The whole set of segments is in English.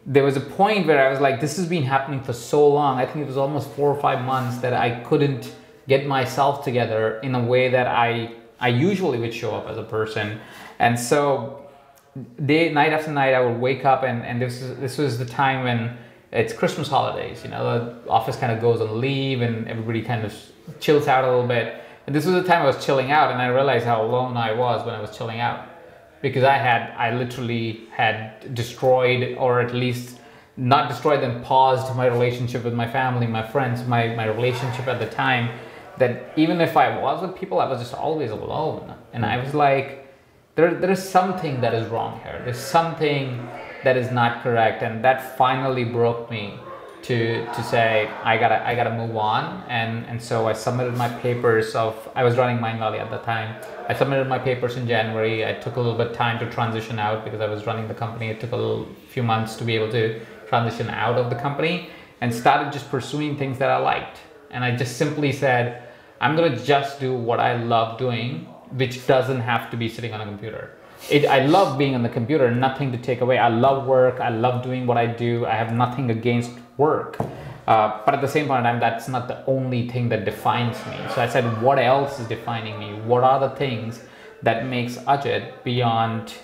there was a point where I was like, this has been happening for so long. I think it was almost 4 or 5 months that I couldn't get myself together in a way that I usually would show up as a person. And so night after night, I would wake up, and this was the time when it's Christmas holidays. You know, the office kind of goes on leave and everybody kind of chills out a little bit. And this was the time I was chilling out, and I realized how alone I was when I was chilling out. Because I literally had destroyed, or at least not destroyed, then paused my relationship with my family, my friends, my relationship at the time. That even if I was with people, I was just always alone. And I was like, there is something that is wrong here. There's something that is not correct. And that finally broke me to say, I gotta move on. And so I submitted my papers I was running MindValley at the time. I submitted my papers in January. I took a little bit of time to transition out because I was running the company. It took few months to be able to transition out of the company, and started just pursuing things that I liked. And I just simply said, I'm gonna just do what I love doing, which doesn't have to be sitting on a computer. I love being on the computer, nothing to take away. I love work, I love doing what I do. I have nothing against work. But at the same point in time, that's not the only thing that defines me. So I said, what else is defining me? What are the things that makes Ajit beyond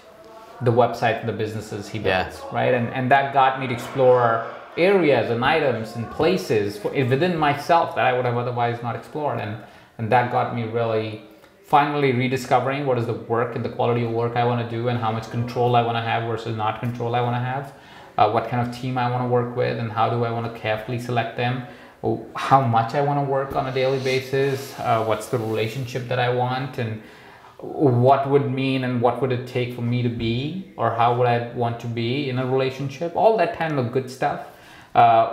the website and the businesses he builds, right? And that got me to explore areas and items and places within myself that I would have otherwise not explored. And that got me really finally rediscovering what is the work and the quality of work I want to do, and how much control I want to have versus not control I want to have. What kind of team I want to work with, and how do I want to carefully select them, how much I want to work on a daily basis, what's the relationship that I want, and what would mean and what would it take for me to be, or how would I want to be in a relationship, all that kind of good stuff,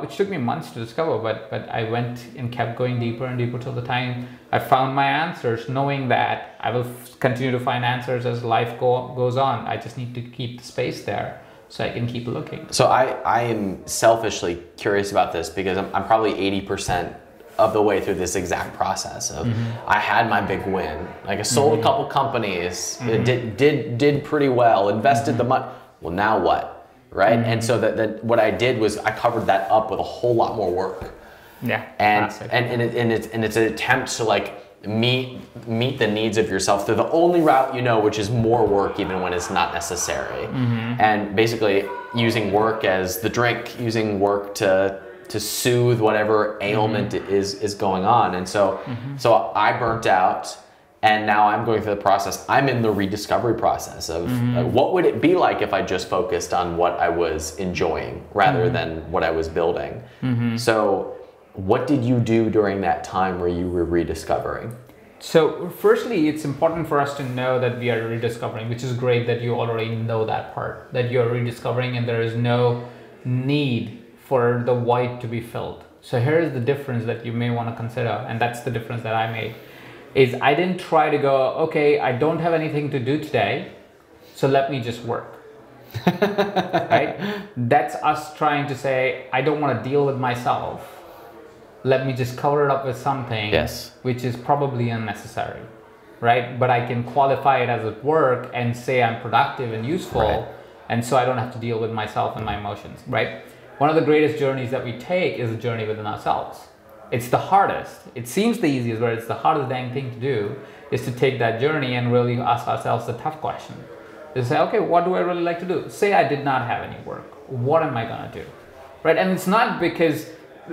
which took me months to discover, but I went and kept going deeper and deeper till the time I found my answers, knowing that I will continue to find answers as life goes on. I just need to keep the space there so I can keep looking. So I am selfishly curious about this because I'm probably 80% of the way through this exact process of I had my big win. Like I sold a couple companies, it did pretty well, invested the money. Well, now what, right? And so that what I did was I covered that up with a whole lot more work. Yeah, and it's an attempt to like meet the needs of yourself through the only route you know, which is more work even when it's not necessary. And basically using work as the drink, using work to soothe whatever ailment is going on. And so so I burnt out, and now I'm going through the process. I'm in the rediscovery process of what would it be like if I just focused on what I was enjoying rather than what I was building. So what did you do during that time where you were rediscovering? So firstly, it's important for us to know that we are rediscovering, which is great that you already know that part, that you're rediscovering and there is no need for the void to be filled. So here is the difference that you may want to consider, and that's the difference that I made, is I didn't try to go, okay, I don't have anything to do today, so let me just work. Right? That's us trying to say, I don't want to deal with myself. Let me just cover it up with something which is probably unnecessary, right? But I can qualify it as a work and say I'm productive and useful, and so I don't have to deal with myself and my emotions, right? One of the greatest journeys that we take is a journey within ourselves. It's the hardest. It seems the easiest, but it's the hardest dang thing to do, is to take that journey and really ask ourselves the tough question. To say, okay, what do I really like to do? Say I did not have any work. What am I gonna do? Right? And it's not because,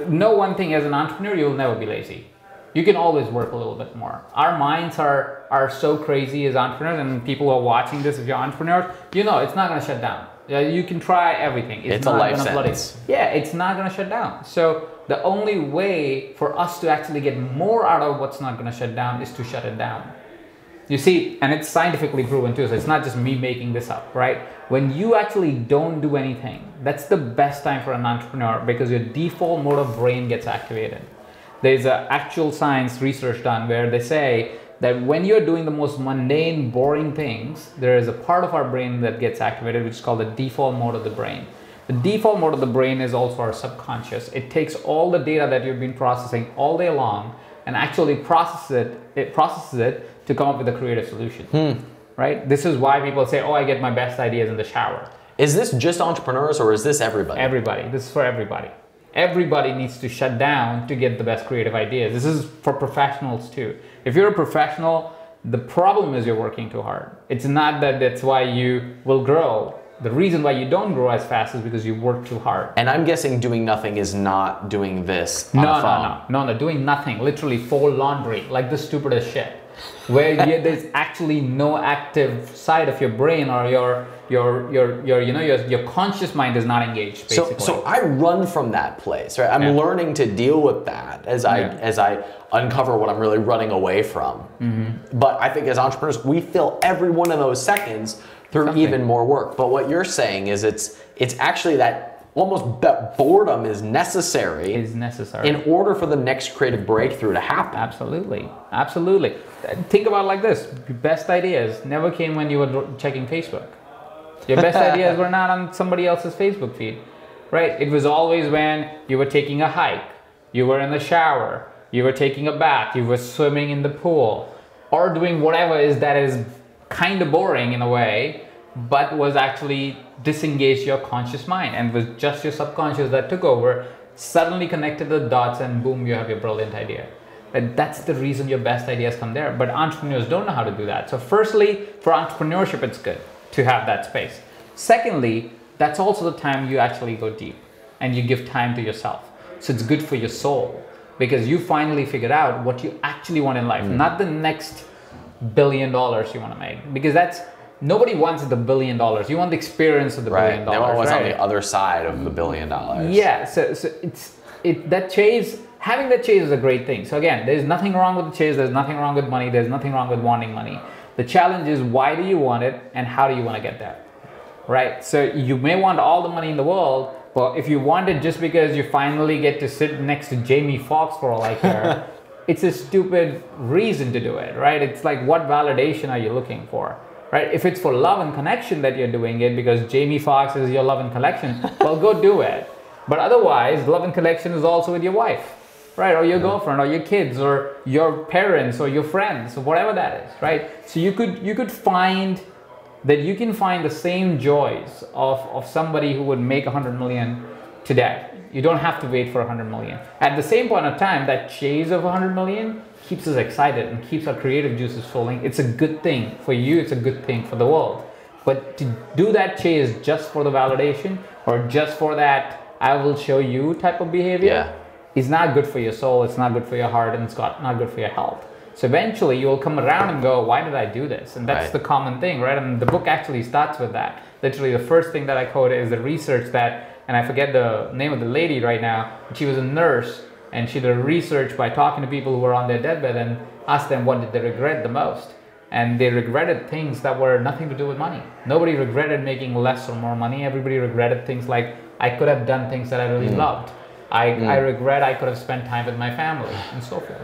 no one thing, as an entrepreneur, you'll never be lazy. You can always work a little bit more. Our minds are so crazy as entrepreneurs, and people who are watching this, if you're entrepreneurs, you know it's not gonna shut down. You can try everything. It's a life sentence. Yeah, it's not gonna shut down. So the only way for us to actually get more out of what's not gonna shut down is to shut it down. You see, and it's scientifically proven too, so it's not just me making this up, right? When you actually don't do anything, that's the best time for an entrepreneur, because your default mode of brain gets activated. There's an actual science research done where they say that when you're doing the most mundane, boring things, there is a part of our brain that gets activated, which is called the default mode of the brain. The default mode of the brain is also our subconscious. It takes all the data that you've been processing all day long and actually processes it to come up with a creative solution, right? This is why people say, oh, I get my best ideas in the shower. Is this just entrepreneurs or is this everybody? Everybody. This is for everybody. Everybody needs to shut down to get the best creative ideas. This is for professionals too. If you're a professional, the problem is you're working too hard. It's not that that's why you will grow. The reason why you don't grow as fast is because you work too hard. And I'm guessing doing nothing is not doing this on a phone. No, doing nothing. Literally fold laundry, like the stupidest shit. Where there's actually no active side of your brain, or your conscious mind is not engaged, basically. So I run from that place, right? I'm learning to deal with that as I uncover what I'm really running away from. But I think as entrepreneurs, we fill every one of those seconds through even more work. But what you're saying is it's actually that almost that boredom is necessary. In order for the next creative breakthrough to happen. Absolutely. Absolutely. Think about it like this. Your best ideas never came when you were checking Facebook. Your best ideas were not on somebody else's Facebook feed, right? It was always when you were taking a hike, you were in the shower, you were taking a bath, you were swimming in the pool, or doing whatever that is kind of boring in a way, but was actually disengaged your conscious mind and was just your subconscious that took over, suddenly connected the dots, and boom, you have your brilliant idea. And that's the reason your best ideas come there. But entrepreneurs don't know how to do that. So firstly, for entrepreneurship, it's good to have that space. Secondly, that's also the time you actually go deep and you give time to yourself. So it's good for your soul because you finally figured out what you actually want in life, not the next $1 billion you want to make, because nobody wants the $1 billion. You want the experience of the $1 billion. No one wants on the other side of the $1 billion. Yeah, so that chase, having that chase is a great thing. So again, there's nothing wrong with the chase. There's nothing wrong with money. There's nothing wrong with wanting money. The challenge is, why do you want it and how do you want to get there, right? So you may want all the money in the world, but if you want it just because you finally get to sit next to Jamie Foxx for all I care, it's a stupid reason to do it, right? It's like, what validation are you looking for? Right? If it's for love and connection that you're doing it because Jamie Foxx is your love and connection, well, go do it. But otherwise, love and connection is also with your wife, right? Or your girlfriend, or your kids, or your parents, or your friends, or whatever that is, right? So you could find that you can find the same joys of somebody who would make 100 million today. You don't have to wait for 100 million. At the same point of time, that chase of 100 million keeps us excited and keeps our creative juices flowing. It's a good thing for you. It's a good thing for the world. But to do that chase just for the validation or just for that I will show you type of behavior is not good for your soul. It's not good for your heart, and it's not good for your health. So eventually you will come around and go, why did I do this? And that's the common thing, right? And the book actually starts with that. Literally the first thing that I quote is the research that, and I forget the name of the lady right now, but she was a nurse. And she did research by talking to people who were on their deathbed and asked them what did they regret the most. And they regretted things that were nothing to do with money. Nobody regretted making less or more money. Everybody regretted things like, I could have done things that I really loved. I regret I could have spent time with my family and so forth.